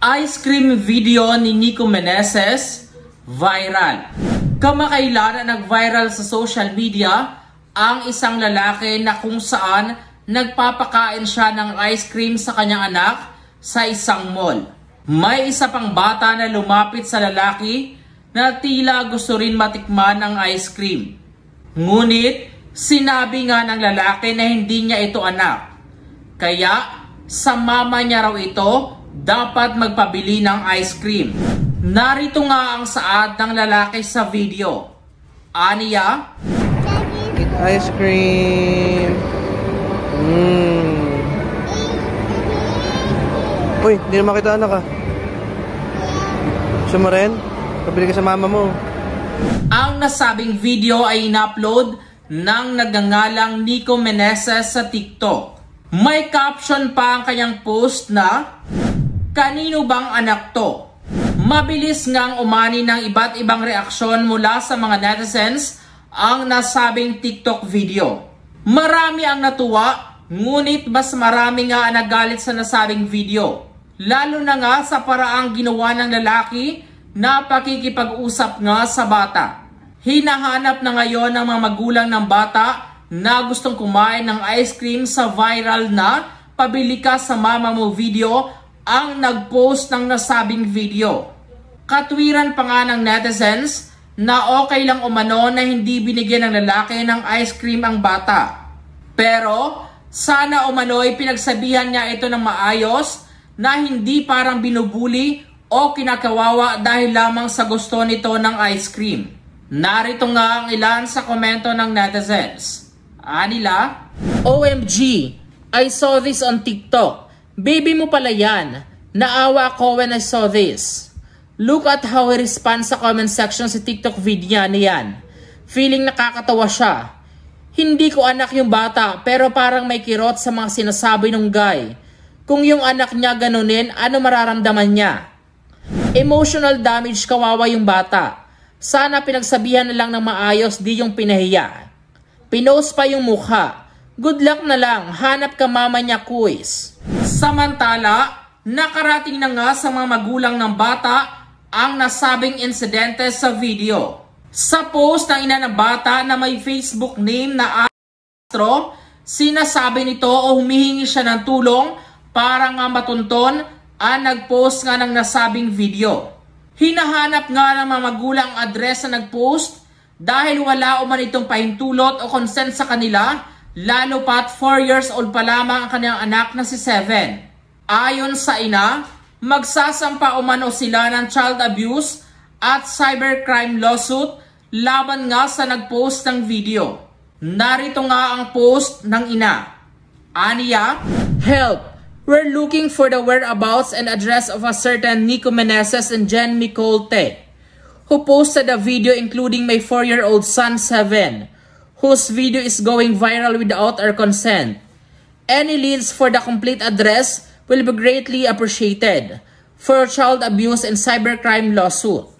Ice cream video ni Nico Meneses viral. Kamakailan na nag-viral sa social media ang isang lalaki na kung saan nagpapakain siya ng ice cream sa kanyang anak sa isang mall. May isa pang bata na lumapit sa lalaki na tila gusto rin matikman ang ice cream. Ngunit sinabi nga ng lalaki na hindi niya ito anak. Kaya sa mama niya raw ito dapat magpabili ng ice cream. Narito nga ang saad ng lalaki sa video. Aniya, eat ice cream. Uy, hindi na makita anak ah. Gusto mo rin? Pabili ka sa mama mo. Ang nasabing video ay in-upload ng nagngangalang Nico Meneses sa TikTok. May caption pa ang kanyang post na, "Kanino bang anak to?" Mabilis ngang umani ng iba't ibang reaksyon mula sa mga netizens ang nasabing TikTok video. Marami ang natuwa, ngunit mas marami nga ang nagalit sa nasabing video. Lalo na nga sa paraang ginawa ng lalaki na pakikipag-usap nga sa bata. Hinahanap na ngayon ng mga magulang ng bata na gustong kumain ng ice cream sa viral na "Pabili ka sa mama mo" video ang nag-post ng nasabing video. Katwiran pa nga ng netizens na okay lang umano na hindi binigyan ng lalaki ng ice cream ang bata. Pero sana umano'y pinagsabihan niya ito ng maayos na hindi parang binubuli o kinakawawa dahil lamang sa gusto nito ng ice cream. Narito nga ang ilan sa komento ng netizens. Anila, "OMG, I saw this on TikTok. Baby mo pala yan. Naawa ako when I saw this. Look at how he responds sa comment section sa TikTok video niyan. Feeling nakakatawa siya. Hindi ko anak yung bata pero parang may kirot sa mga sinasabi ng guy. Kung yung anak niya ganunin, ano mararamdaman niya? Emotional damage, kawawa yung bata. Sana pinagsabihan na lang ng maayos, di yung pinahiya. Pinost pa yung mukha. Good luck na lang, hanap ka mama niya, quiz." Samantala, nakarating na nga sa mga magulang ng bata ang nasabing insidente sa video. Sa post ng ina ng bata na may Facebook name na Astro, sinasabi nito o humihingi siya ng tulong para nga matunton ang nagpost nga ng nasabing video. Hinahanap nga ng mga magulang ang address na nagpost dahil wala uman itong pahintulot o consent sa kanila, lalo pat 4 years old pa lamang ang kanyang anak na si 7. Ayon sa ina, magsasampa umano sila ng child abuse at cybercrime lawsuit laban nga sa nagpost ng video. Narito nga ang post ng ina. Aniya, "Help! We're looking for the whereabouts and address of a certain Nico Meneses and Jen Micolte, who posted a video including my 4-year-old son 7, whose video is going viral without our consent. Any leads for the complete address will be greatly appreciated for child abuse and cybercrime lawsuit."